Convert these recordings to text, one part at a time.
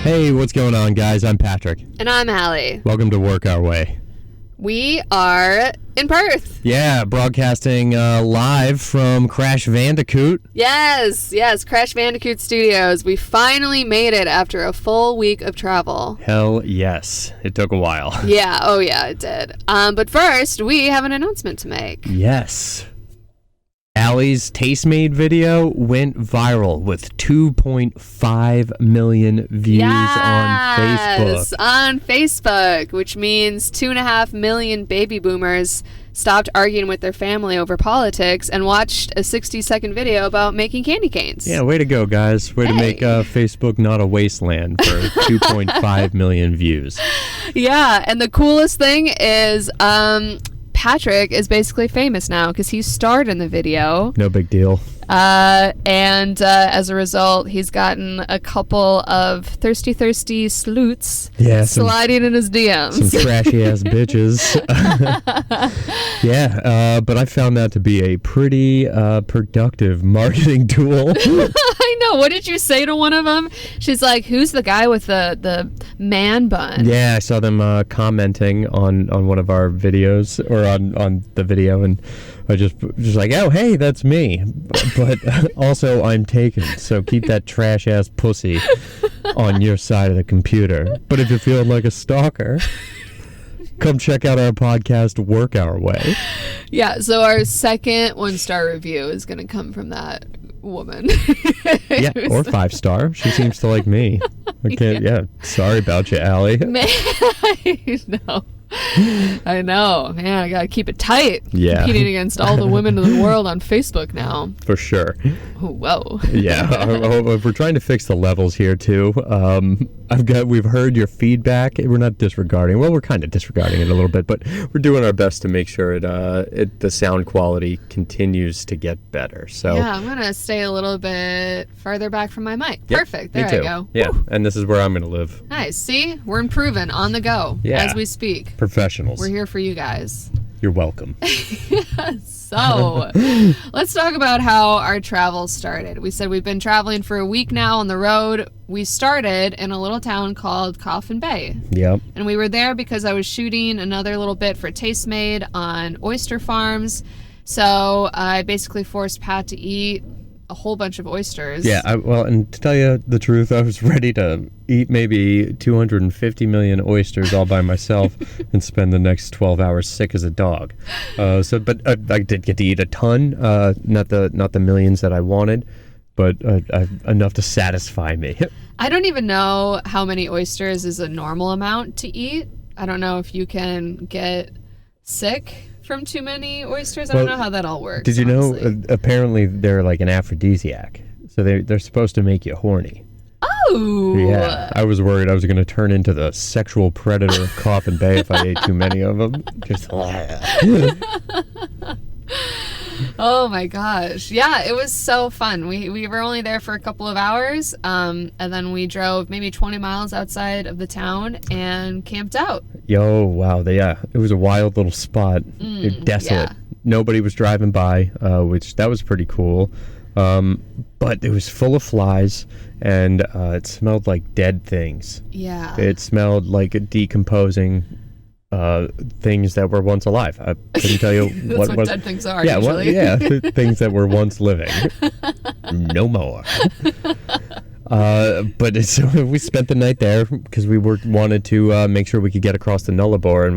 Hey, what's going on, guys? I'm Patrick. And I'm Allie. Welcome to Work Our Way. We are in Perth. Yeah, broadcasting live from Crash Bandicoot. Yes, Crash Bandicoot Studios. We finally made it after a full week of travel. Hell yes. It took a while. Yeah, it did. But first, we have an announcement to make. Yes. Allie's Tastemade video went viral with 2.5 million views on Facebook. On Facebook, which means 2.5 million baby boomers stopped arguing with their family over politics and watched a 60-second video about making candy canes. Yeah, way to go, guys. Way to make Facebook not a wasteland for 2.5 million views. Yeah, and the coolest thing is Patrick is basically famous now because he starred in the video. No big deal. And as a result, he's gotten a couple of thirsty sleuths sliding in his DMs. Some trashy-ass bitches. Yeah, but I found that to be a pretty productive marketing tool. I know. What did you say to one of them? She's like, who's the guy with the man bun? Yeah, I saw them commenting on one of our videos, or on the video, and I just like, oh, hey, that's me. But also, I'm taken, so keep that trash-ass pussy on your side of the computer. But if you're feeling like a stalker, come check out our podcast, Work Our Way. Yeah, so our second 1-star review is going to come from that woman. Yeah, or 5-star. She seems to like me. Okay, yeah. Sorry about you, Allie. Man, I know. Man, I gotta keep it tight. Yeah. Competing against all the women in the world on Facebook now. For sure. Oh, whoa. Yeah. We're trying to fix the levels here too. We've heard your feedback. We're not disregarding. Well, we're kind of disregarding it a little bit, but we're doing our best to make sure the sound quality continues to get better. So yeah, I'm gonna stay a little bit farther back from my mic. Yep, perfect. There me too. I go. Yeah. Woo. And this is where I'm gonna live. Nice. See, we're improving on the go as we speak. Professionals. We're here for you guys. You're welcome. So, let's talk about how our travels started. We said we've been traveling for a week now on the road. We started in a little town called Coffin Bay. Yep. And we were there because I was shooting another little bit for Tastemade on oyster farms. So, I basically forced Pat to eat a whole bunch of oysters. Yeah, and to tell you the truth, I was ready to eat maybe 250 million oysters all by myself and spend the next 12 hours sick as a dog. But I did get to eat a ton, not the millions that I wanted, but enough to satisfy me. I don't even know how many oysters is a normal amount to eat. I don't know if you can get sick from too many oysters. I don't know how that all works. Did you know apparently they're like an aphrodisiac, so they're supposed to make you horny. Oh yeah, I was worried I was going to turn into the sexual predator of Coffin Bay if I ate too many of them. Just oh my gosh, yeah, it was so fun. We were only there for a couple of hours, and then we drove maybe 20 miles outside of the town and camped out. Yo, wow, it was a wild little spot. Desolate. Yeah. Nobody was driving by, which that was pretty cool. But it was full of flies, and it smelled like dead things. Yeah. It smelled like a decomposing things that were once alive. I couldn't tell you what dead things are. Yeah, usually. Things that were once living. No more. But so we spent the night there because we wanted to make sure we could get across the Nullabor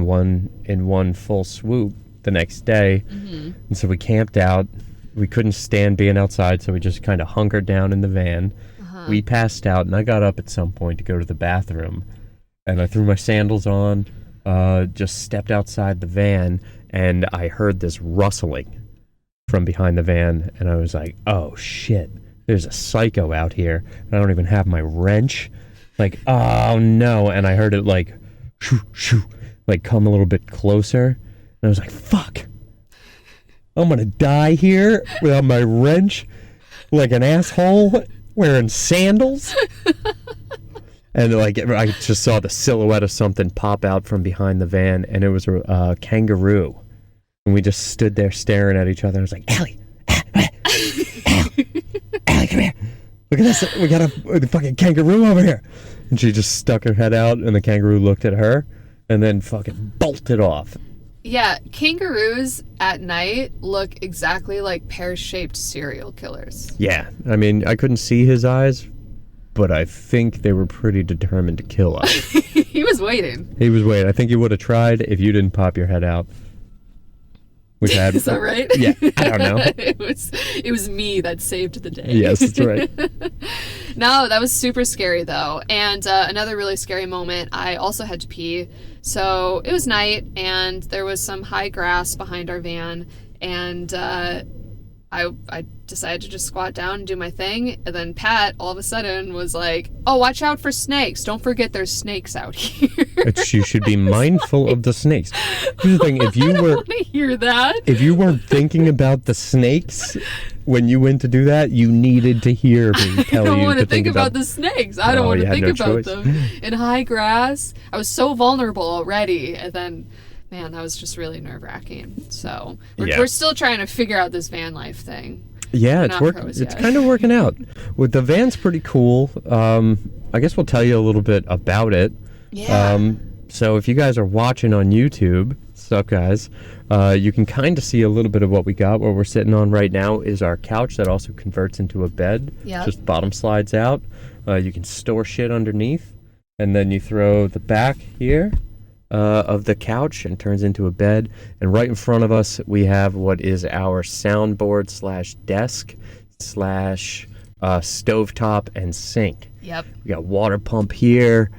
in one full swoop the next day. Mm-hmm. And so we camped out. We couldn't stand being outside, so we just kind of hunkered down in the van. Uh-huh. We passed out, and I got up at some point to go to the bathroom, and I threw my sandals on, just stepped outside the van, and I heard this rustling from behind the van, and I was like, oh shit, there's a psycho out here, and I don't even have my wrench. Like, oh no. And I heard it like shoo shoo, like come a little bit closer, and I was like, fuck, I'm gonna die here without my wrench, like an asshole wearing sandals. And like I just saw the silhouette of something pop out from behind the van, and it was a kangaroo. And we just stood there staring at each other. I was like, Allie, Allie, come here. Look at this. We got a fucking kangaroo over here. And she just stuck her head out, and the kangaroo looked at her, and then fucking bolted off. Yeah, kangaroos at night look exactly like pear-shaped serial killers. Yeah, I mean, I couldn't see his eyes, but I think they were pretty determined to kill us. He was waiting. He was waiting. I think he would have tried if you didn't pop your head out. Which had, Is that right? Yeah, I don't know. It was me that saved the day. Yes, that's right. No, that was super scary though. And another really scary moment, I also had to pee. So it was night and there was some high grass behind our van, and I decided to just squat down and do my thing, and then Pat all of a sudden was like, "Oh, watch out for snakes. Don't forget there's snakes out here." You should be mindful of the snakes. Here's the thing, I don't want to hear that. If you weren't thinking about the snakes when you went to do that, you needed to hear me tell you I don't want to to think about the snakes. I don't want to think about them. In high grass, I was so vulnerable already, and then, man, that was just really nerve-wracking. So we're still trying to figure out this van life thing. Yeah, it's kind of working out. With the van's pretty cool. I guess we'll tell you a little bit about it. Yeah. So if you guys are watching on YouTube, what's up, guys? You can kind of see a little bit of what we got. What we're sitting on right now is our couch that also converts into a bed. Yeah. Just bottom slides out. You can store shit underneath, and then you throw the back here of the couch and turns into a bed. And right in front of us, we have what is our soundboard / desk / stovetop and sink. Yep. We got water pump here.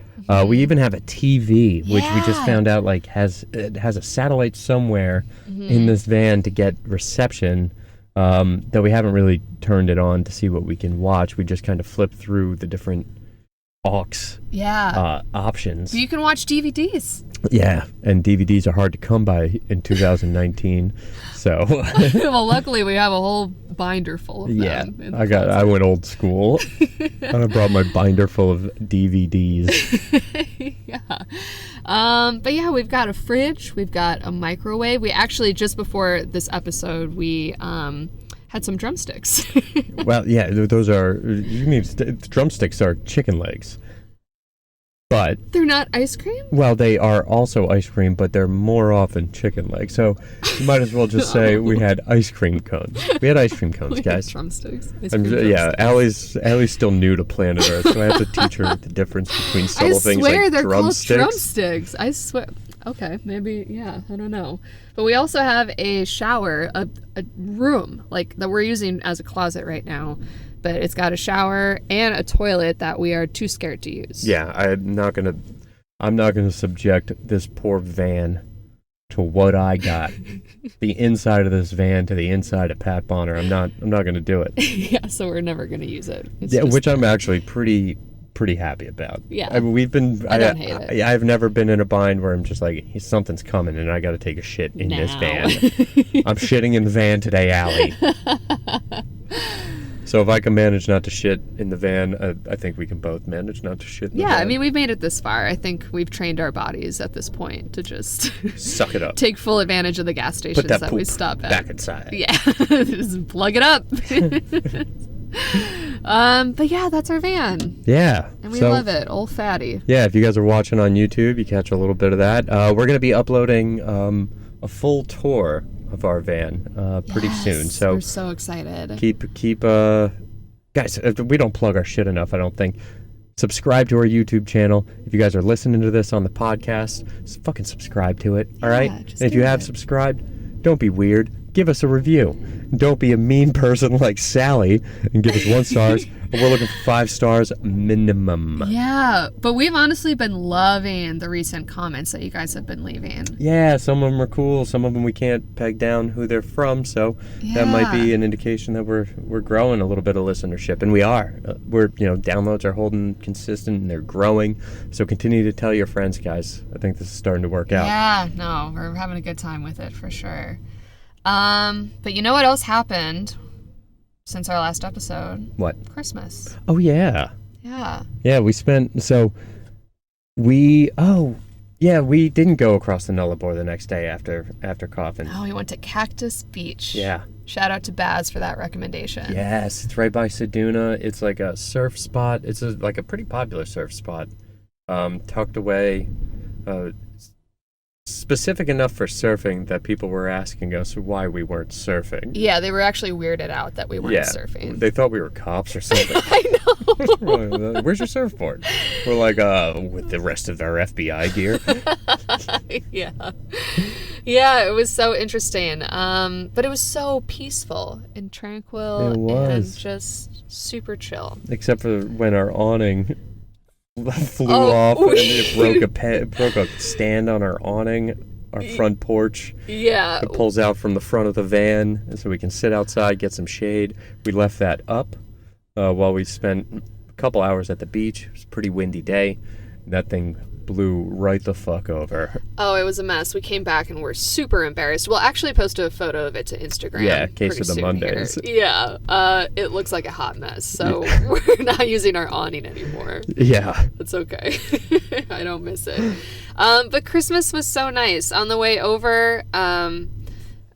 We even have a TV, which we just found out has a satellite somewhere in this van to get reception. Though we haven't really turned it on to see what we can watch. We just kind of flip through the different aux options. But you can watch DVDs. Yeah, and DVDs are hard to come by in 2019. So well, luckily we have a whole binder full of them. Yeah, I went old school. I brought my binder full of DVDs. Yeah. But yeah, we've got a fridge, we've got a microwave. We actually, just before this episode, we had some drumsticks. Well, yeah, those are, drumsticks are chicken legs. But they're not ice cream? Well, they are also ice cream, but they're more often chicken legs. So you might as well just say we had ice cream cones. We had ice cream cones, guys. Drumsticks. Yeah, Allie's still new to planet Earth, so I have to teach her the difference between subtle things like they're drumsticks. Called drumsticks. I swear. Okay, maybe, yeah, I don't know. But we also have a shower, a room, like, that we're using as a closet right now. But it's got a shower and a toilet that we are too scared to use. Yeah, I'm not gonna subject this poor van to what I got. The inside of this van to the inside of Pat Bonner. I'm not gonna do it. Yeah, so we're never gonna use it. Which I'm actually pretty happy about. Yeah. I mean, I don't hate it. I've never been in a bind where I'm just like, something's coming and I got to take a shit in this van. I'm shitting in the van today, Allie. So if I can manage not to shit in the van, I think we can both manage not to shit in the van. Yeah, I mean, we've made it this far. I think we've trained our bodies at this point to just suck it up. Take full advantage of the gas stations that we stop at. Back inside. Yeah, just plug it up. But yeah, that's our van. Yeah. And we love it. Old fatty. Yeah, if you guys are watching on YouTube, you catch a little bit of that. We're going to be uploading a full tour of our van pretty soon. So we're so excited. Keep guys, we don't plug our shit enough, I don't think. Subscribe to our YouTube channel. If you guys are listening to this on the podcast, just fucking subscribe to it. All right? And if you have subscribed, don't be weird. Give us a review. Don't be a mean person like Sally and give us 1 star. We're looking for 5 stars minimum. Yeah, but we've honestly been loving the recent comments that you guys have been leaving. Yeah, some of them are cool. Some of them we can't peg down who they're from, so that might be an indication that we're growing a little bit of listenership, and we are. Downloads are holding consistent and they're growing. So continue to tell your friends, guys. I think this is starting to work out. Yeah, no, we're having a good time with it for sure. But you know what else happened since our last episode? What? Christmas. Oh, yeah. Yeah. Yeah, we didn't go across the Nullabor the next day after coughing. Oh, we went to Cactus Beach. Yeah. Shout out to Baz for that recommendation. Yes, it's right by Seduna. It's like a surf spot. It's like a pretty popular surf spot. Tucked away. Specific enough for surfing that people were asking us why we weren't surfing. Yeah, they were actually weirded out that we weren't surfing. They thought we were cops or something. I know. Where's your surfboard? We're like, with the rest of our FBI gear. Yeah, it was so interesting. But it was so peaceful and tranquil. It was. And just super chill. Except for when our awning flew off and it broke a stand on our awning, our front porch. Yeah. It pulls out from the front of the van, and so we can sit outside, get some shade. We left that up while we spent a couple hours at the beach. It was a pretty windy day. That thing blew right the fuck over. Oh, it was a mess. We came back and we're super embarrassed. We'll actually post a photo of it to Instagram. Yeah, case of the Mondays. Here. Yeah, it looks like a hot mess, so we're not using our awning anymore. Yeah. That's okay. I don't miss it. But Christmas was so nice. On the way over,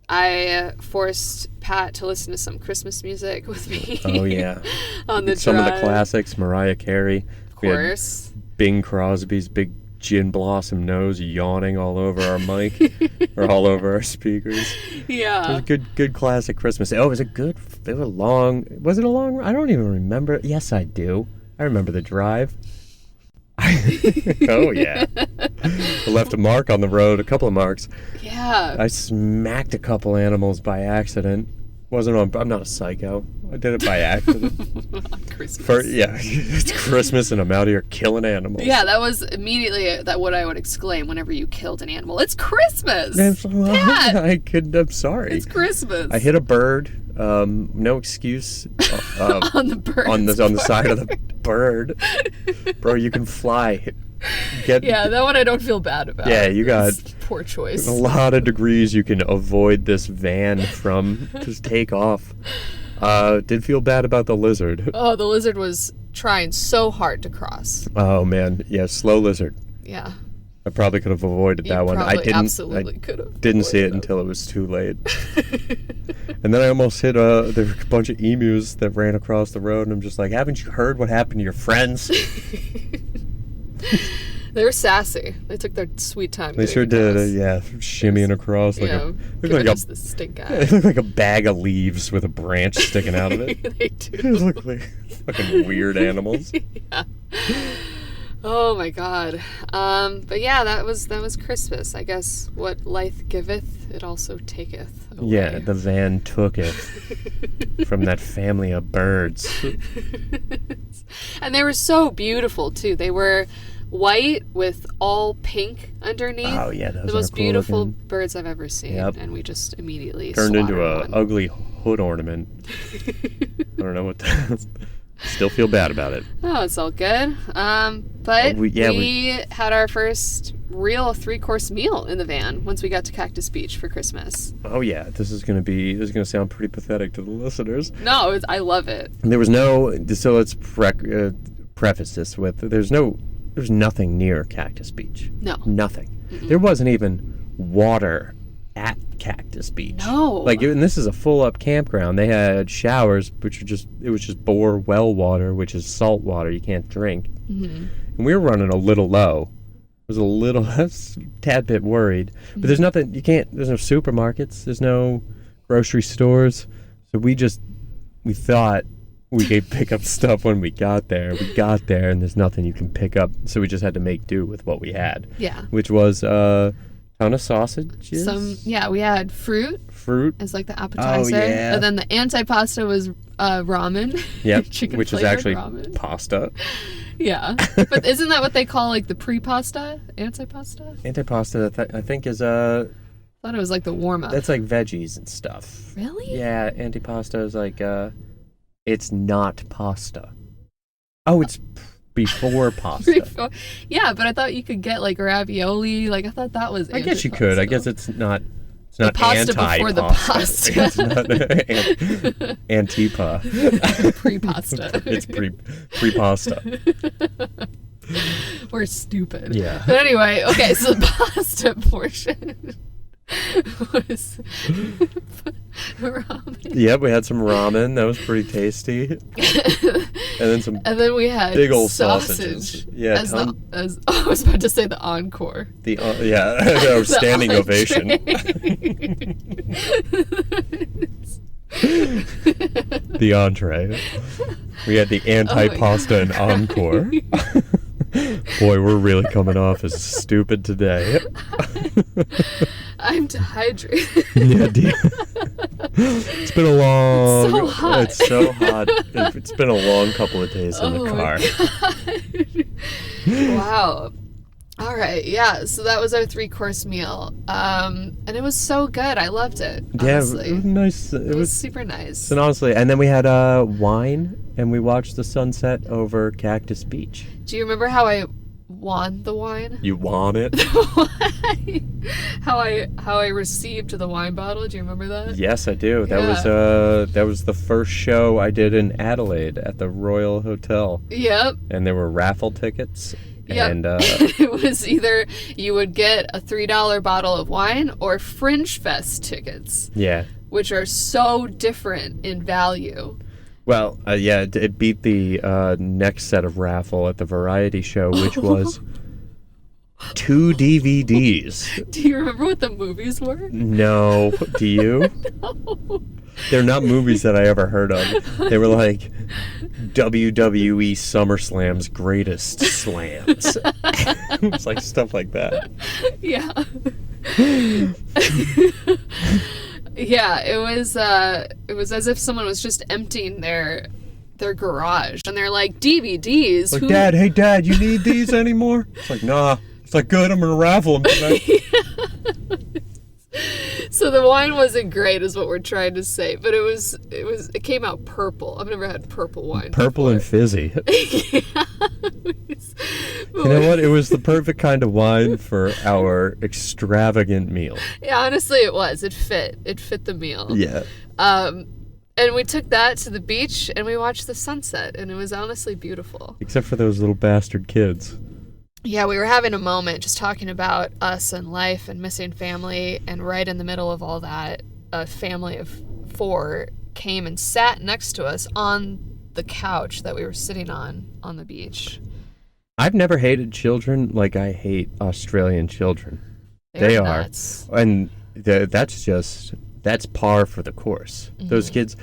I forced Pat to listen to some Christmas music with me. Oh, yeah. On the Some drive. of the classics, Mariah Carey. Of course. Bing Crosby's big gin blossom nose yawning all over our mic or all over our speakers. Yeah. It was a good classic Christmas. Oh, was it long? Was it a long? I don't even remember. Yes, I do. I remember the drive. Oh, yeah. I left a mark on the road, a couple of marks. Yeah. I smacked a couple animals by accident. I'm not a psycho. I did it by accident. Christmas. It's Christmas and I'm out here killing animals. Yeah, that was immediately what I would exclaim whenever you killed an animal. It's Christmas! Pat! I'm sorry. It's Christmas. I hit a bird. No excuse. On the bird. On the side of the bird. Bro, you can fly. That one I don't feel bad about. Yeah, you got poor choice. A lot of degrees you can avoid this van from. Just take off. Did feel bad about the lizard. Oh, the lizard was trying so hard to cross. Oh man, yeah, slow lizard. Yeah. I probably could have avoided that one. I Absolutely could have. Didn't see it until it was too late. And then I almost hit there were a bunch of emus that ran across the road, and I'm just like, haven't you heard what happened to your friends? They were sassy. They took their sweet time. They sure did. Shimmying across like the stink eye. It looked like a bag of leaves with a branch sticking out of it. They do. They look like fucking weird animals. Yeah. Oh my God. But yeah, that was Christmas. I guess what life giveth, it also taketh away. Yeah, the van took it from that family of birds. And they were so beautiful too. They were white with all pink underneath. Oh yeah, those the most are cool beautiful looking. Birds I've ever seen. Yep. And we just immediately turned into a one. ugly hood ornament. I don't know what that. Still feel bad about it. Oh, it's all good. But we had our first real 3-course meal in the van once we got to Cactus Beach for Christmas. Oh yeah, this is gonna sound pretty pathetic to the listeners. No, I love it. There was so let's preface this with there's nothing near Cactus Beach. No. Nothing. Mm-mm. There wasn't even water at Cactus Beach. No. And this is a full up campground. They had showers, which was just bore well water, which is salt water you can't drink. Mm-hmm. And we were running a little low. I was a tad bit worried. But there's nothing, there's no supermarkets, there's no grocery stores. So we thought we could pick up stuff when we got there. We got there and there's nothing you can pick up. So we just had to make do with what we had. Yeah. Which was ton of sausages. We had fruit as like the appetizer. Oh, yeah. And then the antipasto was ramen. Yep. Chicken which is actually ramen. pasta. Yeah. But isn't that what they call like the pre-pasta? Antipasta? Antipasta, I think is I thought it was like the warm-up. that's like veggies and stuff. Really? Yeah, antipasta is like it's not pasta. Oh, it's before pasta. Yeah, but I thought you could get like ravioli. Like I thought that was. I guess you could. I guess it's not. It's not pasta anti-pasta. before the pasta. It's not antipa. Pre-pasta. It's pre-pasta. We're stupid. Yeah. But anyway, okay, so the pasta portion was Ramen. Yep, we had some ramen. That was pretty tasty. And then We had big old sausage. sausages. Yeah, I was about to say the encore. Our standing ovation. The entree. We had the antipasto and encore. Boy, we're really coming off as stupid today. I'm dehydrated. It's been a long... It's so hot. It's so hot. It's been a long couple of days in the car. Wow. All right, yeah, so that was our 3-course meal. And it was so good. I loved it, honestly. Yeah, it was nice. It was super nice. And honestly, and then we had wine, and we watched the sunset over Cactus Beach. Do you remember how I won the wine? You won it? How I received the wine bottle. Do you remember that? Yes, I do. That was the first show I did in Adelaide at the Royal Hotel. Yep. And there were raffle tickets. Yep. And it was either you would get a $3 bottle of wine or Fringe Fest tickets. Yeah. Which are so different in value. Well, it beat the next set of raffle at the variety show, which was 2 DVDs. Do you remember what the movies were? No. Do you? No. They're not movies that I ever heard of. They were like WWE SummerSlam's greatest slams. It's like stuff like that. Yeah. Yeah, it was as if someone was just emptying their garage, and they're like, DVDs. Like, hey Dad, you need these anymore? It's like, nah. It's like, good, I'm gonna raffle them tonight. So the wine wasn't great, is what we're trying to say, but it came out purple. I've never had purple wine. Purple before. And fizzy. Yeah. You know what? It was the perfect kind of wine for our extravagant meal. Yeah, honestly, it was. It fit the meal. Yeah. And we took that to the beach and we watched the sunset, and it was honestly beautiful. Except for those little bastard kids. Yeah, we were having a moment just talking about us and life and missing family, and right in the middle of all that, a family of 4 came and sat next to us on the couch that we were sitting on the beach. I've never hated children like I hate Australian children. They are. Nuts. And that's par for the course. Mm-hmm. Those kids,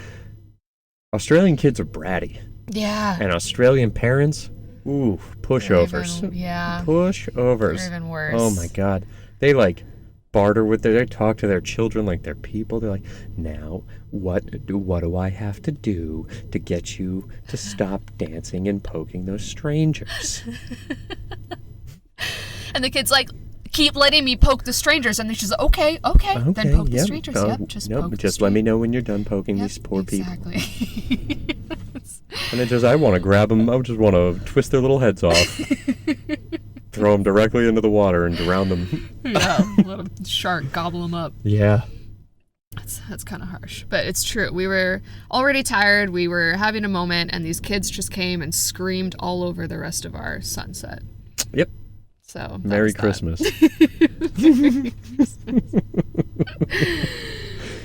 Australian kids are bratty. Yeah. And Australian parents, ooh, pushovers. Yeah. Pushovers. They're even worse. Oh my God. They like barter with they talk to their children like they're people. They're like, now what do I have to do to get you to stop dancing and poking those strangers? And the kid's like, keep letting me poke the strangers, and then she's like, okay, then poke the strangers. Just let me know when you're done poking these poor people. Exactly. And I want to grab them. I just want to twist their little heads off, throw them directly into the water, and drown them. Yeah, let a shark gobble them up. Yeah. That's kind of harsh, but it's true. We were already tired. We were having a moment, and these kids just came and screamed all over the rest of our sunset. Yep. So Merry Christmas. Merry Christmas.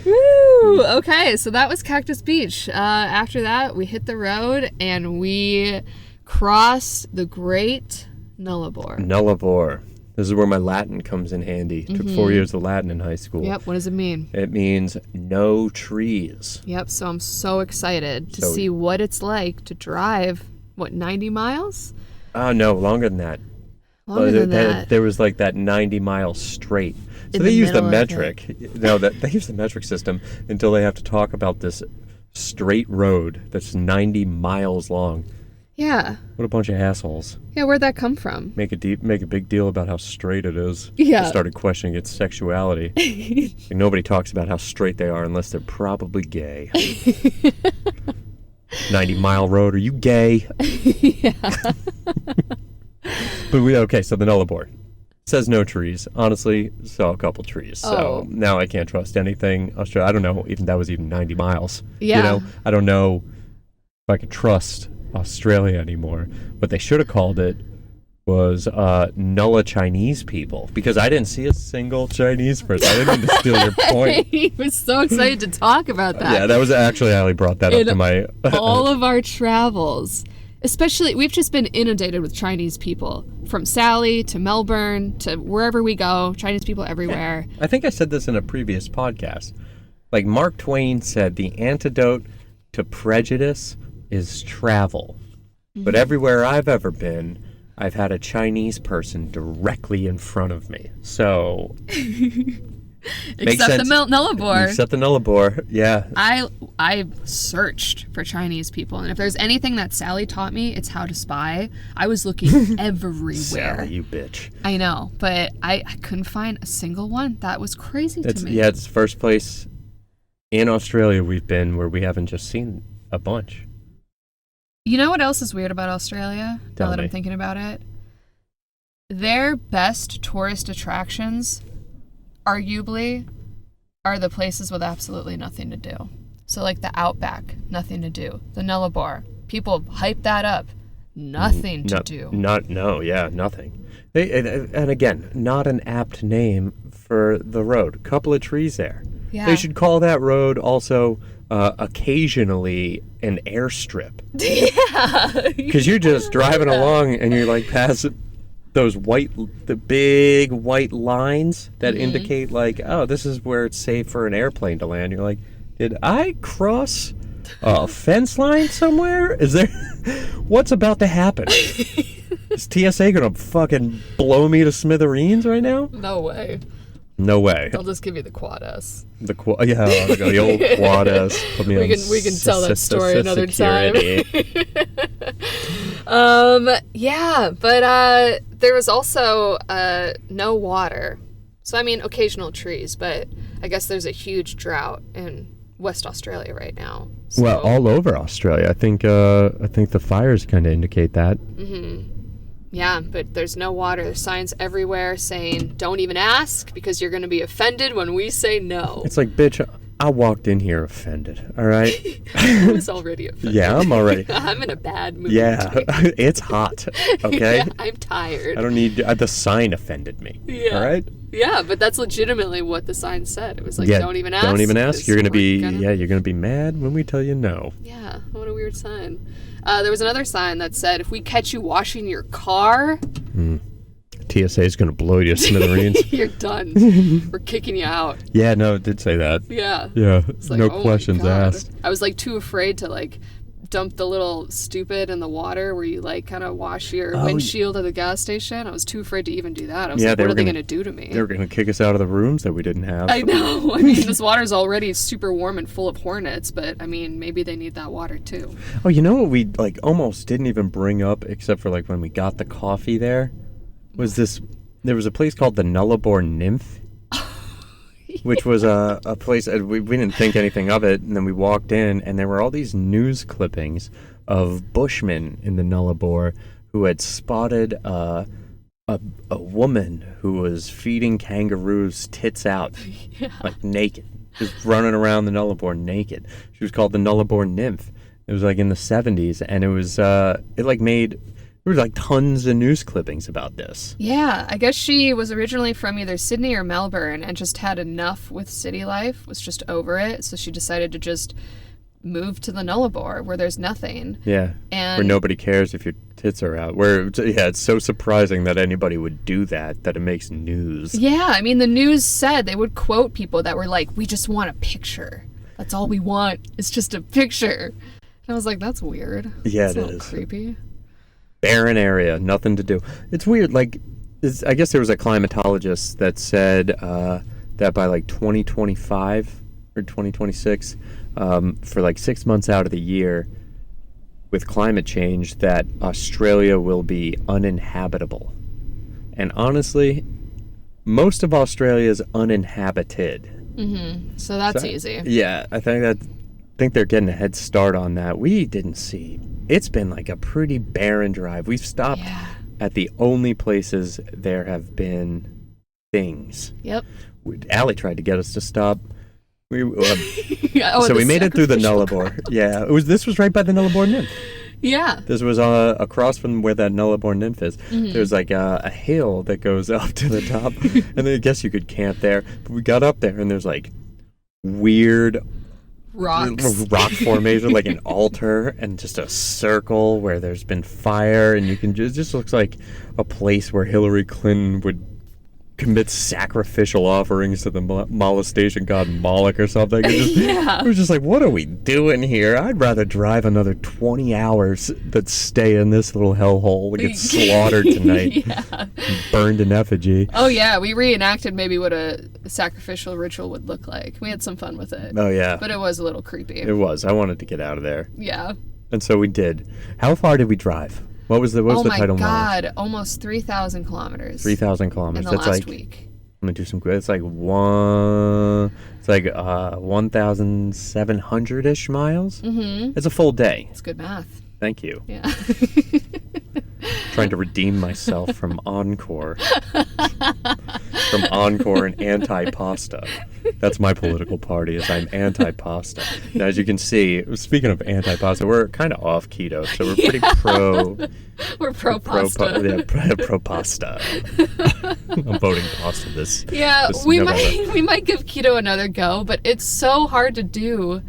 Woo! Okay, so that was Cactus Beach. After that, we hit the road and we crossed the Great Nullabor. Nullabor. This is where my Latin comes in handy. Took 4 years of Latin in high school. Yep, what does it mean? It means no trees. Yep, so I'm so excited to see what it's like to drive, 90 miles? Oh, no, longer than that. Longer than that. There was like that 90-mile straight. So they use the metric. No, they use the metric system until they have to talk about this straight road that's 90 miles long. Yeah. What a bunch of assholes. Yeah, where'd that come from? Make a big deal about how straight it is. Yeah. They started questioning its sexuality. Like, nobody talks about how straight they are unless they're probably gay. 90-mile road, are you gay? Yeah. But so the Nullabor says no trees. Honestly, saw a couple trees. So now I can't trust anything. I don't know even that was even 90 miles. Yeah. You know, I don't know if I could trust Australia anymore. But they should have called it was Nulla Chinese people, because I didn't see a single Chinese person. I didn't mean to steal your point. He was so excited to talk about that. Yeah, that was actually Allie brought that up to my... all of our travels, especially, we've just been inundated with Chinese people. From Sally to Melbourne to wherever we go, Chinese people everywhere. I think I said this in a previous podcast. Like Mark Twain said, the antidote to prejudice is travel. Mm-hmm. But everywhere I've ever been, I've had a Chinese person directly in front of me. So... Except the Nullabor. Except the Nullabor, yeah. I searched for Chinese people, and if there's anything that Sally taught me, it's how to spy. I was looking everywhere. Sally, you bitch. I know, but I couldn't find a single one. That was crazy to me. Yeah, it's the first place in Australia we've been where we haven't just seen a bunch. You know what else is weird about Australia? Tell now that me. I'm thinking about it? Their best tourist attractions, arguably, are the places with absolutely nothing to do. So like the Outback, nothing to do. The Nullabor, people hype that up. Nothing to do. Nothing. And again, not an apt name for the road. Couple of trees there. Yeah. They should call that road also occasionally an airstrip. Yeah. Because you're just driving along and you're like past the big white lines that indicate like, oh, this is where it's safe for an airplane to land. You're like, did I cross a fence line somewhere? Is there... What's about to happen? Is TSA gonna fucking blow me to smithereens right now? No way. No way. I'll just give you the quad S. The old quad S. Put me we can tell that story another time. Yeah, but there was also no water. So I mean, occasional trees, but I guess there's a huge drought in West Australia right now. So. Well, all over Australia. I think the fires kind of indicate that. Mm-hmm. Yeah, but there's no water. There's signs everywhere saying, don't even ask because you're going to be offended when we say no. It's like, bitch, I walked in here offended, all right? I was already offended. Yeah, I'm already. I'm in a bad mood. Yeah, it's hot, okay? Yeah, I'm tired. I don't need... the sign offended me, all right? Yeah, but that's legitimately what the sign said. It was like, don't even ask. Don't even ask. You're going to be... Yeah, you're going to be mad when we tell you no. Yeah, what a weird sign. There was another sign that said, if we catch you washing your car... TSA is going to blow you to smithereens. You're done. We're kicking you out. Yeah, no, it did say that. Yeah. Yeah, like, no questions asked. I was like too afraid to like dump the little stupid in the water where you like kind of wash your windshield at the gas station. I was too afraid to even do that. I was like, what are they going to do to me? They were going to kick us out of the rooms that we didn't have. I know. I mean, this water's already super warm and full of hornets, but I mean, maybe they need that water too. Oh, you know what we like almost didn't even bring up except for like when we got the coffee there? There was a place called the Nullabor Nymph, which was a place, we didn't think anything of it, and then we walked in, and there were all these news clippings of bushmen in the Nullabor who had spotted a woman who was feeding kangaroos tits out, like naked, just running around the Nullabor naked. She was called the Nullabor Nymph. It was like in the 70s, and it was, there were like tons of news clippings about this. Yeah, I guess she was originally from either Sydney or Melbourne and just had enough with city life, was just over it, so she decided to just move to the Nullabor where there's nothing. Yeah, where nobody cares if your tits are out. It's so surprising that anybody would do that it makes news. Yeah, I mean, the news said they would quote people that were like, we just want a picture. That's all we want. It's just a picture. And I was like, that's weird. Yeah, that's it a little is. Creepy. Barren area, nothing to do. It's weird, like, I guess there was a climatologist that said that by like 2025 or 2026, for like 6 months out of the year, with climate change, that Australia will be uninhabitable. And honestly, most of Australia is uninhabited. Mm-hmm. So that's easy. Yeah, I think they're getting a head start on that. We didn't see... It's been like a pretty barren drive. We've stopped at the only places there have been things. Yep. Allie tried to get us to stop. So we made it through the Nullabor. Yeah, this was right by the Nullabor Nymph. Yeah. This was across from where that Nullabor Nymph is. There's like a hill that goes up to the top, and then I guess you could camp there. But we got up there, and there's like weird rock formation, like an altar and just a circle where there's been fire, and it just looks like a place where Hillary Clinton would commit sacrificial offerings to the molestation god Moloch or something. It was just like, what are we doing here? I'd rather drive another 20 hours than stay in this little hellhole and get slaughtered tonight. Burned in effigy. Oh yeah, we reenacted maybe what a sacrificial ritual would look like. We had some fun with it. Oh yeah. But it was a little creepy. It was. I wanted to get out of there. Yeah. And so we did. How far did we drive? What was the title mileage? Oh my God, almost 3,000 kilometers. 3,000 kilometers. In the last week. I'm gonna do some good. It's like 1,700-ish miles. It's a full day. It's good math. Thank you. Yeah. Trying to redeem myself from Encore. From Encore and anti-pasta. That's my political party, is I'm anti-pasta. Now, as you can see, speaking of anti-pasta, we're kind of off keto, so we're pretty pro... We're pro-pasta. Pro-pasta. I'm voting pasta this we November. might give keto another go, but it's so hard to do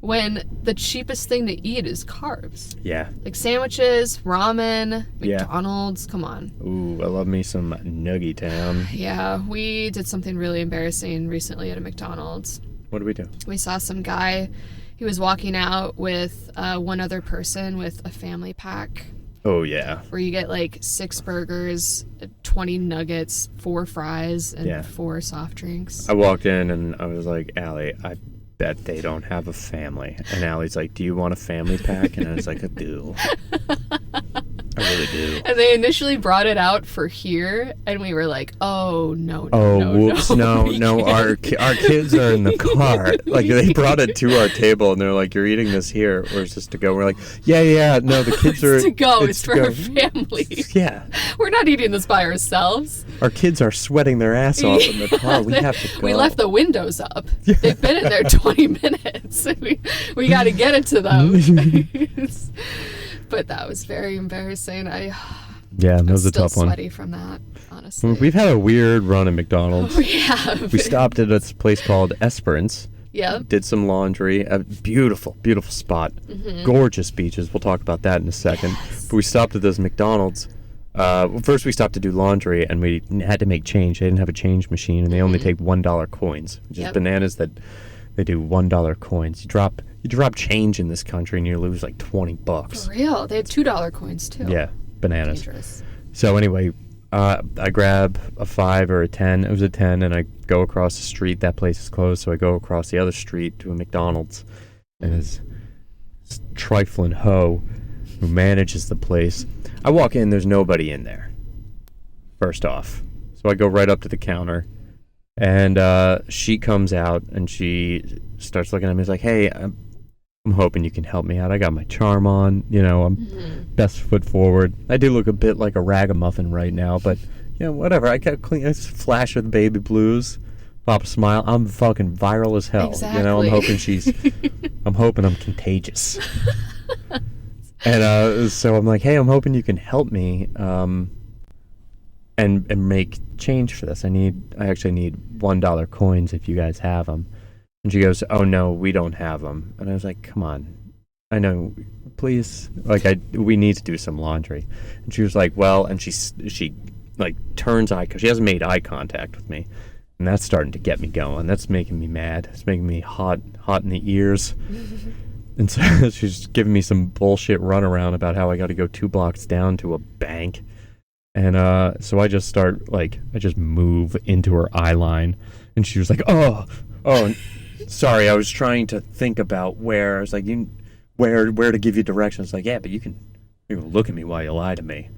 when the cheapest thing to eat is carbs. Yeah. Like sandwiches, ramen, McDonald's, come on. Ooh, I love me some Nuggy Town. Yeah, we did something really embarrassing recently at a McDonald's. What did we do? We saw some guy, he was walking out with one other person with a family pack. Oh, yeah. Where you get like 6 burgers, 20 nuggets, 4 fries, and 4 soft drinks. I walked in and I was like, Allie, I bet they don't have a family. And Allie's like, do you want a family pack? And I was like, I do. I really do. And they initially brought it out for here, and we were like, oh, no, whoops, no, our kids are in the car. Like, they brought it to our table, and they're like, you're eating this here, or is this to go? We're like, yeah, no, the kids are... It's to go, it's for our family. Yeah. We're not eating this by ourselves. Our kids are sweating their ass off in the car. We have to go. We left the windows up. Yeah. They've been in there 20 minutes. We got to get it to them. But that was very embarrassing. That was a tough one. I'm still sweaty from that, honestly. We've had a weird run at McDonald's. We have. We stopped at this place called Esperance. Yeah. Did some laundry. A beautiful, beautiful spot. Gorgeous beaches. We'll talk about that in a second. Yes. But we stopped at this McDonald's. First we stopped to do laundry, and we had to make change. They didn't have a change machine, and they only take $1 coins, which is bananas that they do $1 coins. You drop change in this country, and you lose like $20. For real? They had $2 coins too. Yeah, bananas. Dangerous. So anyway, I grab a 5 or a 10. It was a 10, and I go across the street. That place is closed, so I go across the other street to a McDonald's, and it's Trifflin Ho, who manages the place. I walk in, there's nobody in there, first off. So I go right up to the counter, and she comes out, and she starts looking at me. She's like, hey, I'm hoping you can help me out. I got my charm on, I'm best foot forward. I do look a bit like a ragamuffin right now, but, whatever. I got clean, flash of the baby blues, pop a smile. I'm fucking viral as hell. Exactly. I'm hoping I'm contagious. And so I'm like, hey, I'm hoping you can help me and make change for this. I actually need $1 coins if you guys have them. And she goes, oh, no, we don't have them. And I was like, come on. I know, please. We need to do some laundry. And she was like, well, and she like turns because she hasn't made eye contact with me. And that's starting to get me going. That's making me mad. It's making me hot in the ears. And so she's giving me some bullshit runaround about how I got to go 2 blocks down to a bank. And so I just move into her eye line. And she was like, oh, sorry, I was trying to think about where. I was like, where to give you directions. Like, yeah, but you can look at me while you lie to me.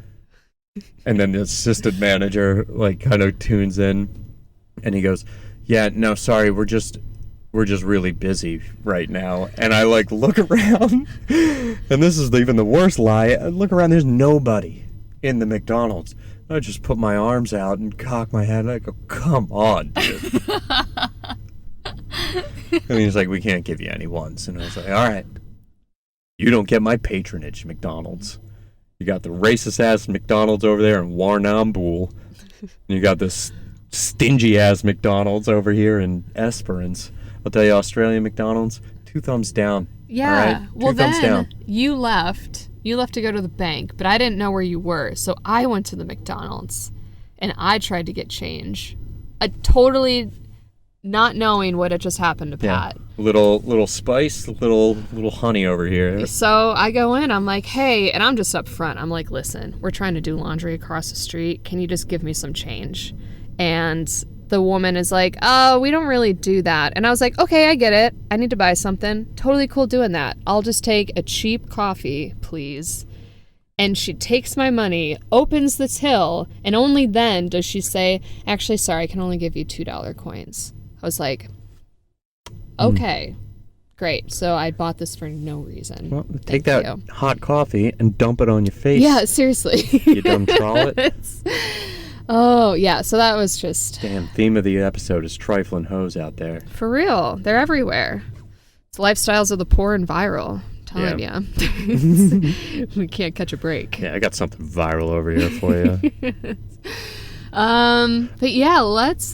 And then the assistant manager kind of tunes in, and he goes, yeah, no, sorry, we're just really busy right now. And I look around, and this is even the worst lie. I look around, there's nobody in the McDonald's. I just put my arms out and cock my head, and I go, come on, dude. And he's like, we can't give you any ones. And I was like, all right. You don't get my patronage, McDonald's. You got the racist-ass McDonald's over there in Warrnambool. And you got this stingy-ass McDonald's over here in Esperance. I'll tell you, Australian McDonald's, 2 thumbs down. Yeah. All right? Well, 2 thumbs down. you left. You left to go to the bank, but I didn't know where you were, so I went to the McDonald's, and I tried to get change. Totally not knowing what had just happened to Pat. Little spice, little honey over here. So I go in, I'm like, hey, and I'm just up front. I'm like, listen, we're trying to do laundry across the street. Can you just give me some change? And the woman is like, oh, we don't really do that. And I was like, okay, I get it. I need to buy something. Totally cool doing that. I'll just take a cheap coffee, please. And she takes my money, opens the till, and only then does she say, actually, sorry, I can only give you $2 coins. I was like, okay, great. So I bought this for no reason. Well, take that hot coffee and dump it on your face. Yeah, seriously. You dumb trollop. Oh, yeah. So that was just... Damn, theme of the episode is Trifflin hoes out there. For real. They're everywhere. It's lifestyles of the poor and viral. I'm telling you. We can't catch a break. Yeah, I got something viral over here for you. But yeah, let's...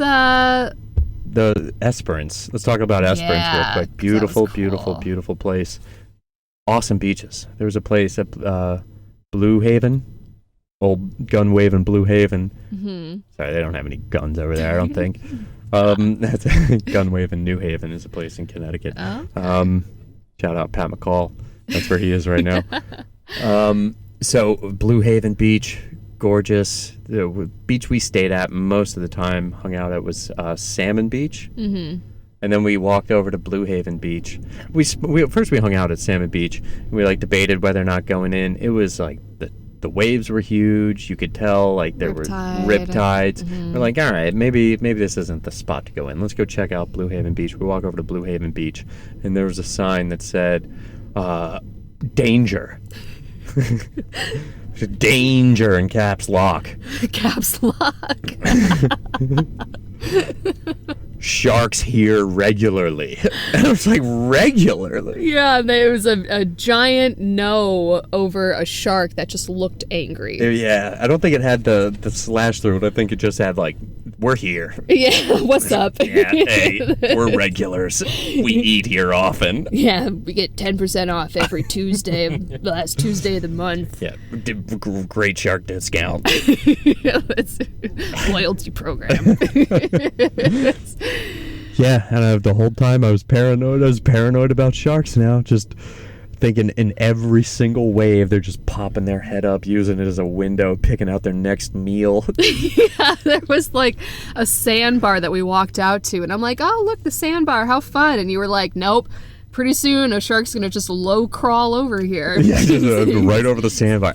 The Esperance. Let's talk about Esperance real quick. Beautiful, beautiful, beautiful place. Awesome beaches. There was a place at Blue Haven. Old gun waving Blue Haven. Mm-hmm. Sorry, they don't have any guns over there, I don't think. That's gun waving New Haven is a place in Connecticut. Oh. Shout out Pat McCall. That's where he is right now. So Blue Haven Beach, gorgeous. The beach we stayed at most of the time, hung out at, was Salmon Beach. Mm-hmm. And then we walked over to Blue Haven Beach. First we hung out at Salmon Beach. And we debated whether or not going in. It was the waves were huge. You could tell there were riptides. Mm-hmm. We're like, all right, maybe this isn't the spot to go in. Let's go check out Blue Haven Beach. We walk over to Blue Haven Beach, and there was a sign that said, danger. Danger in caps lock. Caps lock. Sharks here regularly. And I was like, regularly? Yeah, there was a giant no over a shark that just looked angry. Yeah, I don't think it had the slash through it. I think it just had we're here. Yeah, what's up? Yeah, hey, we're regulars. We eat here often. Yeah, we get 10% off every Tuesday, last Tuesday of the month. Yeah, great shark discount. Yeah, it's a loyalty program. Yeah, and the whole time I was paranoid. I was paranoid about sharks now, just thinking in every single wave they're just popping their head up, using it as a window, picking out their next meal. Yeah, there was a sandbar that we walked out to, and I'm like, oh, look, the sandbar, how fun. And you were like, nope, pretty soon a shark's going to just low crawl over here. Yeah, just, right over the sandbar.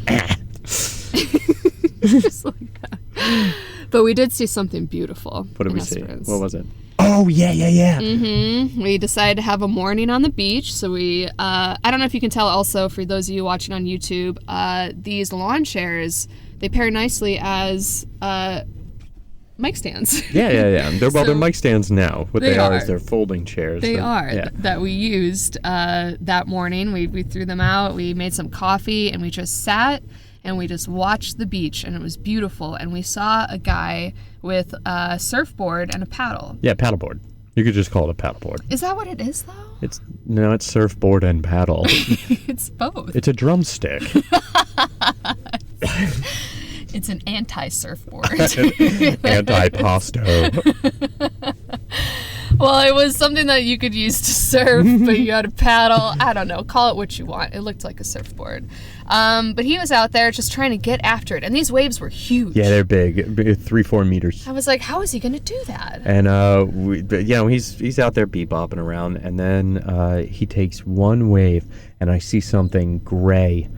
Just like that. But we did see something beautiful. What did we see? What was it? Oh, yeah. Mm-hmm. We decided to have a morning on the beach. So we, I don't know if you can tell also, for those of you watching on YouTube, these lawn chairs, they pair nicely as mic stands. Yeah. They're mic stands now. What they are is they're folding chairs. That we used that morning. We threw them out. We made some coffee, and we just sat and we just watched the beach, and it was beautiful. And we saw a guy with a surfboard and a paddle. Yeah, paddleboard. You could just call it a paddleboard. Is that what it is, though? It's surfboard and paddle. It's both. It's a drumstick. It's an anti-surfboard. Antipasto. Well, it was something that you could use to surf, but you had a paddle. I don't know. Call it what you want. It looked like a surfboard. But he was out there just trying to get after it. And these waves were huge. Yeah, they're big. 3-4 meters. I was like, how is he going to do that? And, he's out there bebopping around. And then he takes one wave, and I see something gray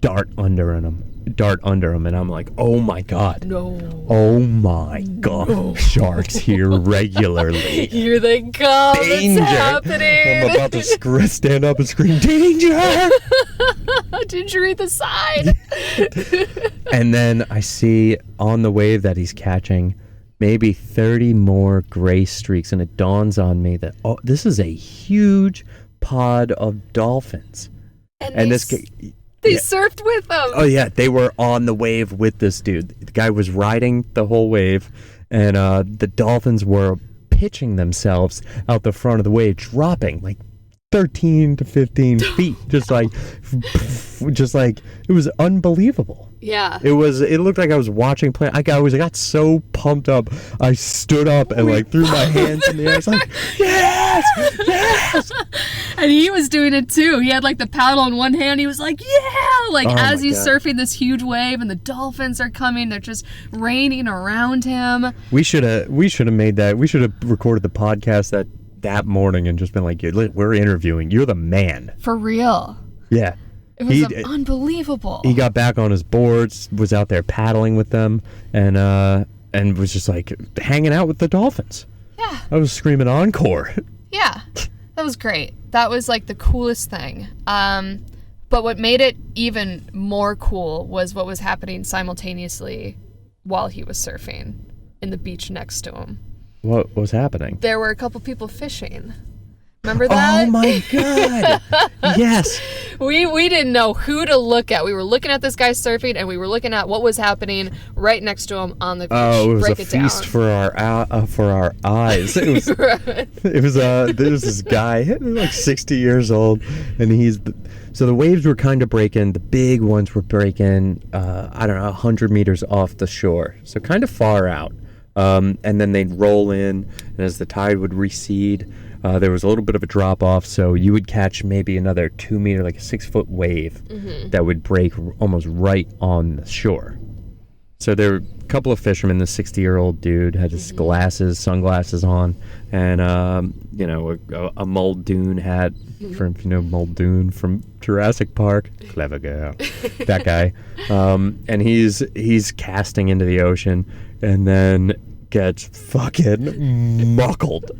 dart under him. And I'm like, oh my god, no, oh my god, no. Sharks here regularly. Here they come. Danger. It's happening. I'm about to stand up and scream, danger. Did you read the sign? And then I see on the wave that he's catching maybe 30 more gray streaks, and it dawns on me that this is a huge pod of dolphins. And this they yeah. surfed with them. Oh yeah, they were on the wave with this dude. The guy was riding the whole wave, and the dolphins were pitching themselves out the front of the wave, dropping like 13 to 15 feet, just like it was unbelievable. Yeah. It looked like I was watching play. I got so pumped up. I stood up and like threw my hands in the air. I was like, yes, yes. And he was doing it too. He had like the paddle in one hand. He was like, yeah, like as he's surfing this huge wave and the dolphins are coming. They're just raining around him. We should have made that. We should have recorded the podcast that morning and just been like, we're interviewing. You're the man. For real. Yeah. It was unbelievable. He got back on his boards, was out there paddling with them, and was just like hanging out with the dolphins. Yeah. I was screaming encore. Yeah. That was great. That was like the coolest thing. But what made it even more cool was what was happening simultaneously while he was surfing in the beach next to him. What was happening? There were a couple people fishing. Remember that? Oh my God! Yes. We didn't know who to look at. We were looking at this guy surfing, and we were looking at what was happening right next to him on the beach. Oh, it was Break a it feast down. for our eyes. It was. It was. There was this guy, like 60 years old, and so the waves were kind of breaking. The big ones were breaking. I don't know, 100 meters off the shore, so kind of far out. And then they'd roll in, and as the tide would recede, there was a little bit of a drop off, so you would catch maybe another 2 meter, like a 6-foot wave that would break almost right on the shore. So there were a couple of fishermen. The 60-year-old dude had his sunglasses on, and a Muldoon hat from Muldoon from Jurassic Park. Clever girl, that guy. And he's casting into the ocean, and then gets fucking muckled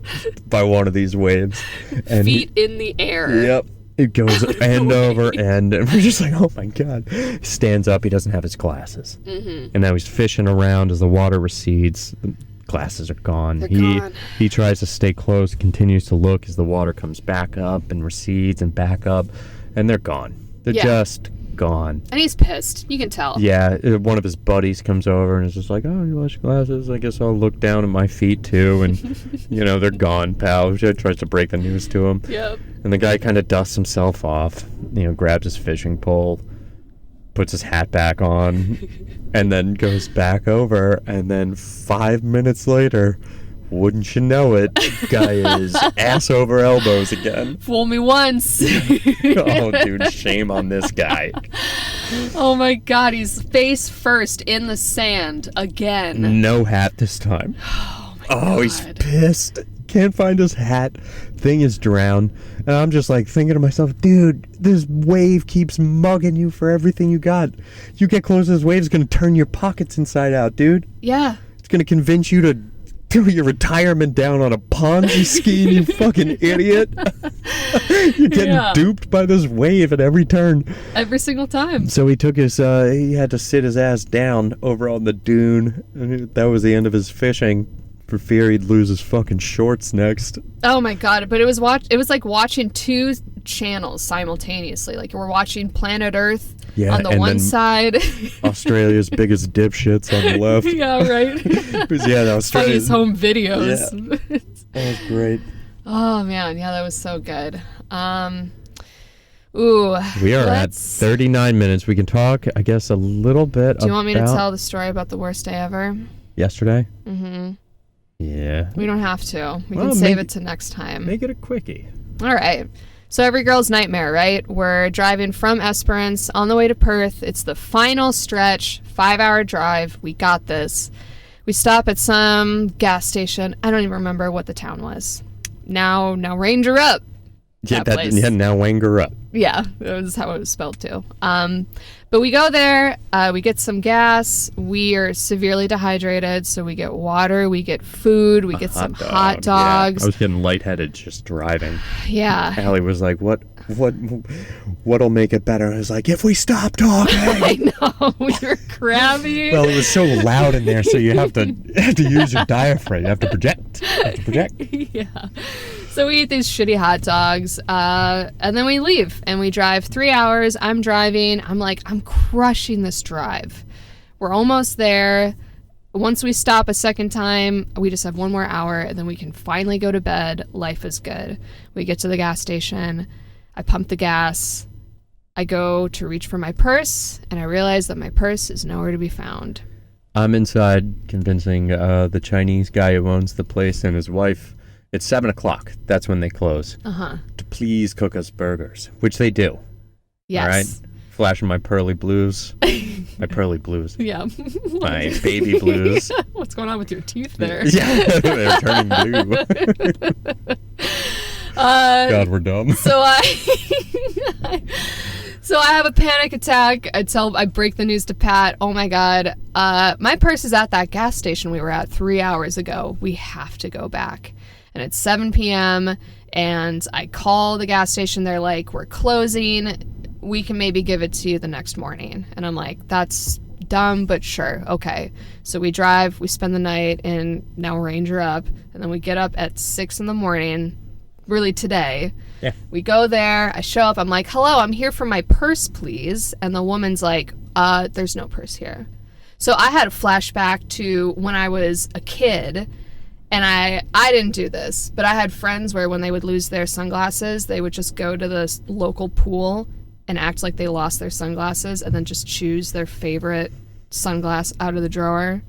by one of these waves. And Feet in the air. Yep. It goes end over end, and we're just like, oh my God. He stands up, he doesn't have his glasses. And now he's fishing around as the water recedes. The glasses are gone. They're gone. He tries to stay close, continues to look as the water comes back up and recedes and back up, and they're gone. They're just gone. And he's pissed. You can tell. Yeah, one of his buddies comes over and is just like, oh, you lost your glasses? I guess I'll look down at my feet too. And, they're gone, pal. She tries to break the news to him. Yep. And the guy kind of dusts himself off, grabs his fishing pole, puts his hat back on, and then goes back over. And then 5 minutes later, wouldn't you know it, guy is ass over elbows again. Fool me once. Oh, dude, shame on this guy. Oh my God, he's face first in the sand again. No hat this time. Oh my God. He's pissed. Can't find his hat. Thing is drowned. And I'm just like thinking to myself, dude, this wave keeps mugging you for everything you got. You get close to this wave, it's going to turn your pockets inside out, dude. Yeah. It's going to convince you to throw your retirement down on a Ponzi scheme, you fucking idiot. You're getting duped by this wave at every turn. Every single time. So he took he had to sit his ass down over on the dune. And that was the end of his fishing, for fear he'd lose his fucking shorts next. Oh my God, but it was like watching two channels simultaneously. Like we're watching Planet Earth on the one side. Australia's biggest dipshits on the left. Yeah, right. The Australia's home videos. Yeah. That was great. Oh man, yeah, that was so good. Ooh. We are at 39 minutes. We can talk, I guess, a little bit about... Do you want me to tell the story about the worst day ever? Yesterday? Mm-hmm. Yeah. We don't have to. We can save it to next time. Make it a quickie. All right. So every girl's nightmare, right? We're driving from Esperance on the way to Perth. It's the final stretch, 5-hour drive. We got this. We stop at some gas station. I don't even remember what the town was. Now Ranger up. Yeah, now Wanger up. Yeah, that was how it was spelled too. But we go there, we get some gas, we are severely dehydrated, so we get water, we get food, we get some hot dogs. Yeah. I was getting lightheaded just driving. Yeah. Allie was like, what'll make it better? I was like, if we stop talking. I know, we were crabby. Well, it was so loud in there, so you have to use your diaphragm. You have to project. Yeah. So we eat these shitty hot dogs, and then we leave, and we drive 3 hours. I'm driving. I'm like, I'm crushing this drive. We're almost there. Once we stop a second time, we just have 1 more hour, and then we can finally go to bed. Life is good. We get to the gas station. I pump the gas. I go to reach for my purse, and I realize that my purse is nowhere to be found. I'm inside convincing the Chinese guy who owns the place and his wife. It's 7 o'clock. That's when they close. To please cook us burgers, which they do. Yes. All right? Flashing my pearly blues. My pearly blues. Yeah. My baby blues. What's going on with your teeth there? Yeah, they're turning blue. God, we're dumb. So I have a panic attack. I break the news to Pat. Oh my God. My purse is at that gas station we were at 3 hours ago. We have to go back. And it's 7 p.m. and I call the gas station. They're like, we're closing. We can maybe give it to you the next morning. And I'm like, that's dumb, but sure. Okay. So we drive, we spend the night in now Ranger up, and then we get up at 6 in the morning, really today. Yeah. We go there, I show up, I'm like, hello, I'm here for my purse, please. And the woman's like, there's no purse here. So I had a flashback to when I was a kid, and I didn't do this, but I had friends where when they would lose their sunglasses, they would just go to the local pool and act like they lost their sunglasses and then just choose their favorite sunglass out of the drawer.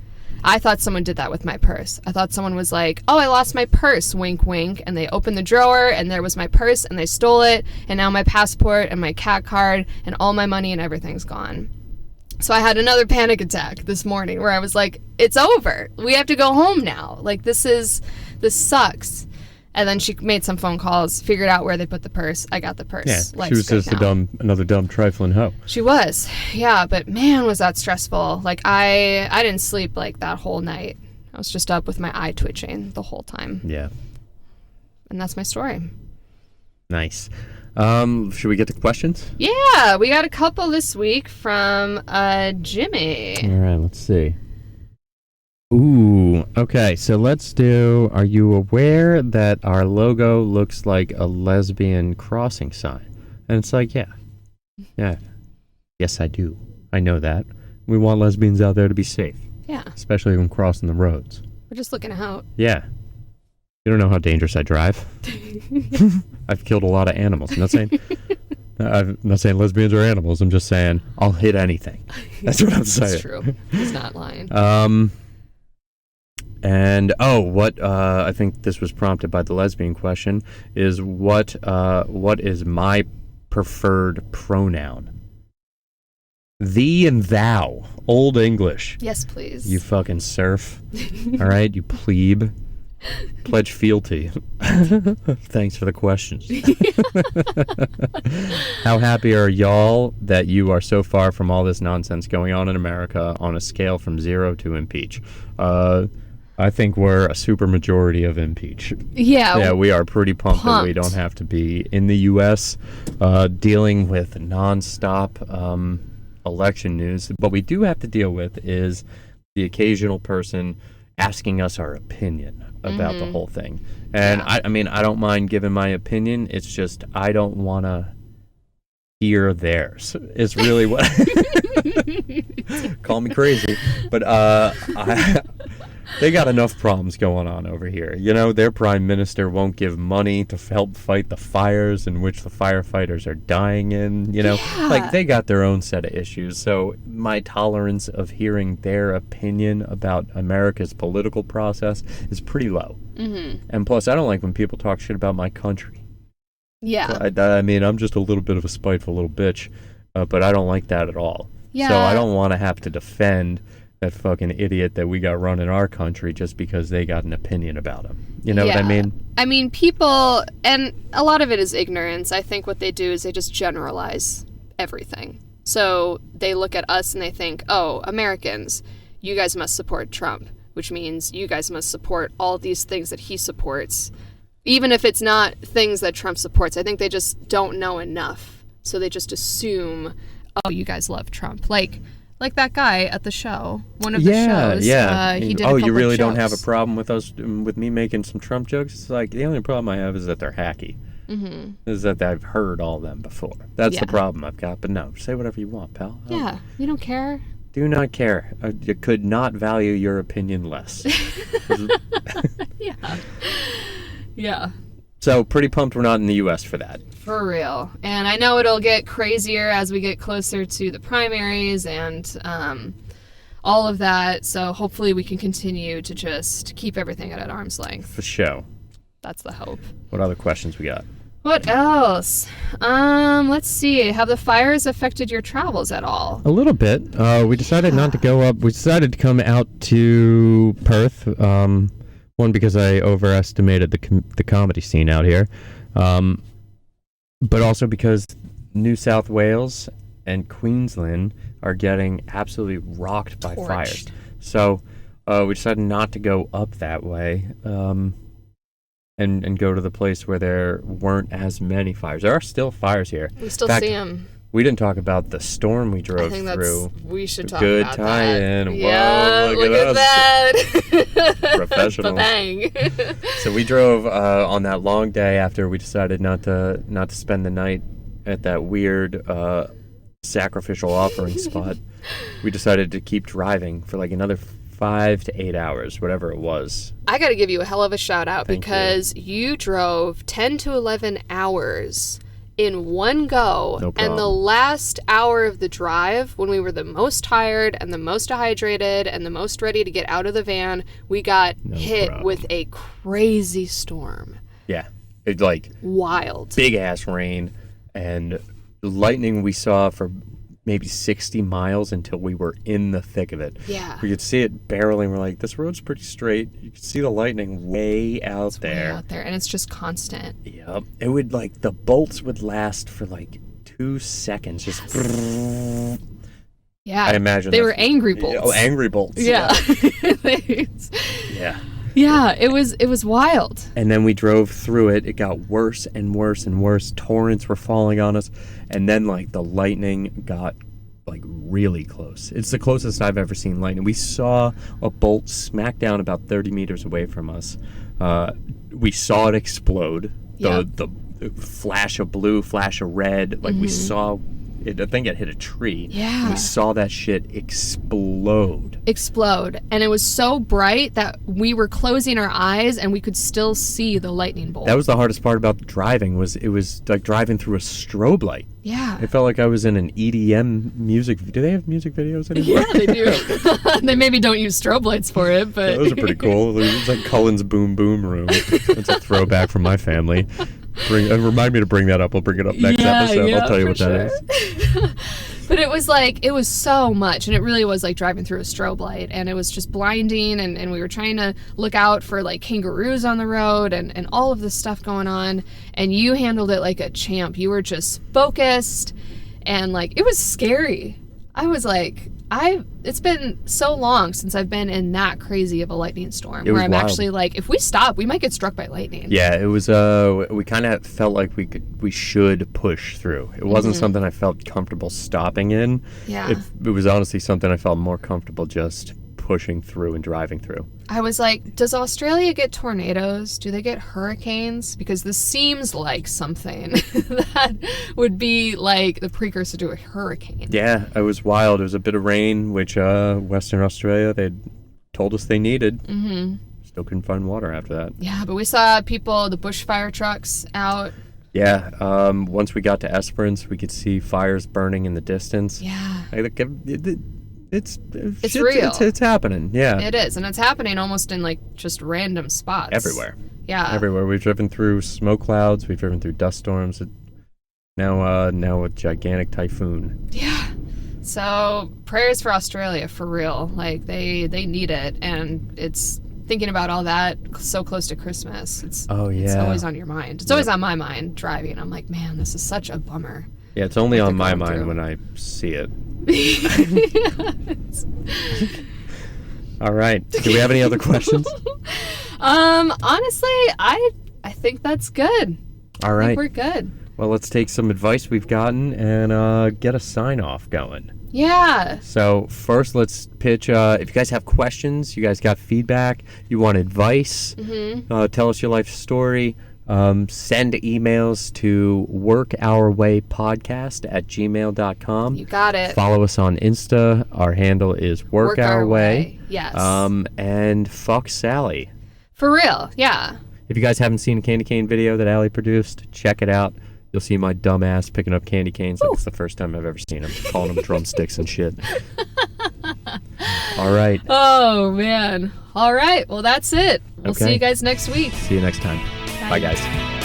I thought someone did that with my purse. I thought someone was like, oh, I lost my purse, wink, wink. And they opened the drawer and there was my purse and they stole it. And now my passport and my CAT card and all my money and everything's gone. So I had another panic attack this morning where I was like, it's over. We have to go home now. Like, this sucks. And then she made some phone calls, figured out where they put the purse. I got the purse. Yeah, she was just another dumb trifling hoe. She was. Yeah, but man, was that stressful. Like, I didn't sleep like that whole night. I was just up with my eye twitching the whole time. Yeah. And that's my story. Nice. Should we get to questions? Yeah, we got a couple this week from Jimmy. All right, let's see. Ooh, okay, so let's do, are you aware that our logo looks like a lesbian crossing sign? And it's like, yeah. Yes, I do. I know that. We want lesbians out there to be safe. Yeah. Especially when crossing the roads. We're just looking out. Yeah. You don't know how dangerous I drive. I've killed a lot of animals. I'm not saying lesbians are animals. I'm just saying I'll hit anything. That's what I'm saying. That's true. He's not lying. And what I think this was prompted by the lesbian question is what is my preferred pronoun? Thee and thou, Old English. Yes, please. You fucking serf. All right, you plebe. Pledge fealty. Thanks for the questions. How happy are y'all that you are so far from all this nonsense going on in America on a scale from 0 to impeach? I think we're a super majority of impeach. Yeah, we are pretty pumped that we don't have to be in the U.S. Dealing with nonstop election news. What we do have to deal with is the occasional person asking us our opinion about the whole thing. And I mean, I don't mind giving my opinion. It's just I don't want to hear theirs. It's really what... Call me crazy. But they got enough problems going on over here. You know, their prime minister won't give money to help fight the fires in which the firefighters are dying in. You know, like they got their own set of issues. So my tolerance of hearing their opinion about America's political process is pretty low. And plus, I don't like when people talk shit about my country. Yeah. I mean, I'm just a little bit of a spiteful little bitch, but I don't like that at all. Yeah. So I don't want to have to defend that fucking idiot that we got running our country just because they got an opinion about him. You know what I mean? I mean, people, and a lot of it is ignorance. I think what they do is they just generalize everything. So they look at us and they think, oh, Americans, you guys must support Trump, which means you guys must support all these things that he supports, even if it's not things that Trump supports. I think they just don't know enough. So they just assume, oh, you guys love Trump. Like Like that guy at the show, one of the shows. Yeah. He did a couple you really of don't have jokes. a problem with me making some Trump jokes? It's like, the only problem I have is that they're hacky. Mm-hmm. Is that I've heard all of them before. That's the problem I've got. But no, say whatever you want, pal. Yeah, you don't care. Do not care. I could not value your opinion less. Yeah. Yeah. So pretty pumped we're not in the U.S. for that. For real. And I know it'll get crazier as we get closer to the primaries and all of that. So hopefully we can continue to just keep everything at arm's length. For sure. That's the hope. What other questions we got? What else? Let's see. Have the fires affected your travels at all? A little bit. We decided not to go up. We decided to come out to Perth. One, because I overestimated the comedy scene out here. But also because New South Wales and Queensland are getting absolutely rocked by fires. So we decided not to go up that way and go to the place where there weren't as many fires. There are still fires here. We still see them. We didn't talk about the storm we drove through. We should talk Good about tie-in. that. Whoa, Yeah, look at that. Professionals. Bang. So we drove on that long day after we decided not to spend the night at that weird sacrificial offering spot. We decided to keep driving for like another 5 to 8 hours, whatever it was. I got to give you a hell of a shout out Thank because you drove 10 to 11 hours in one go. No problem. And the last hour of the drive, when we were the most tired and the most dehydrated and the most ready to get out of the van, we got hit with a crazy storm. Yeah. It like wild. Big ass rain and lightning we saw for maybe 60 miles until we were in the thick of it. Yeah. We could see it barreling. We're like, this road's pretty straight. You could see the lightning way out there. Way out there, and it's just constant. Yep. It would like, the bolts would last for like 2 seconds. Just. Yeah. I imagine they were angry bolts. Oh, angry bolts. Yeah. Yeah. Yeah, it was wild. And then we drove through it. It got worse and worse and worse. Torrents were falling on us. And then, like, the lightning got, like, really close. It's the closest I've ever seen lightning. We saw a bolt smack down about 30 meters away from us. We saw it explode. The flash of blue, flash of red. Like, we saw it. I think it hit a tree. Yeah. We saw that shit explode. And it was so bright that we were closing our eyes and we could still see the lightning bolt. That was the hardest part about driving. It was like driving through a strobe light. Yeah. It felt like I was in an EDM music. Do they have music videos anymore? Yeah, they do. They maybe don't use strobe lights for it, but those are pretty cool. It was like Cullen's Boom Boom Room. It's a throwback from my family. Remind me to bring that up. We'll bring it up next episode. Yeah, I'll tell you what that is. But it was so much, and it really was like driving through a strobe light, and it was just blinding, and we were trying to look out for like kangaroos on the road and all of this stuff going on, and you handled it like a champ. You were just focused, and like it was scary. I was like, it's been so long since I've been in that crazy of a lightning storm where I'm actually like, if we stop, we might get struck by lightning. Yeah, it was, we kind of felt like we should push through. It wasn't something I felt comfortable stopping in. Yeah. It was honestly something I felt more comfortable just pushing through and driving through. I was like, does Australia get tornadoes? Do they get hurricanes? Because this seems like something that would be like the precursor to a hurricane. Yeah, it was wild. It was a bit of rain, which Western Australia, they told us they needed. Mm-hmm. Still couldn't find water after that. Yeah, but we saw people, the bushfire trucks out. Yeah, once we got to Esperance, we could see fires burning in the distance. Yeah. It's real. It's happening. Yeah, it is, and it's happening almost in like just random spots everywhere. Yeah, everywhere. We've driven through smoke clouds. We've driven through dust storms. Now a gigantic typhoon. Yeah. So prayers for Australia for real. Like they need it, and it's thinking about all that so close to Christmas. It's always on your mind. It's always on my mind driving. I'm like, man, this is such a bummer. Yeah, it's only on my mind when I see it. All right. Do we have any other questions? Honestly, I think that's good. All right. I think we're good. Well, let's take some advice we've gotten and get a sign-off going. Yeah. So first, let's pitch. If you guys have questions, you guys got feedback, you want advice, tell us your life story. Send emails to workourwaypodcast@gmail.com. You got it. Follow us on Insta. Our handle is workourway. Yes. And fuck Sally. For real, yeah. If you guys haven't seen a candy cane video that Allie produced, check it out. You'll see my dumb ass picking up candy canes like it's the first time I've ever seen them, calling them drumsticks and shit. All right. Oh, man. All right. Well, that's it. We'll Okay. see you guys next week. See you next time. Bye guys.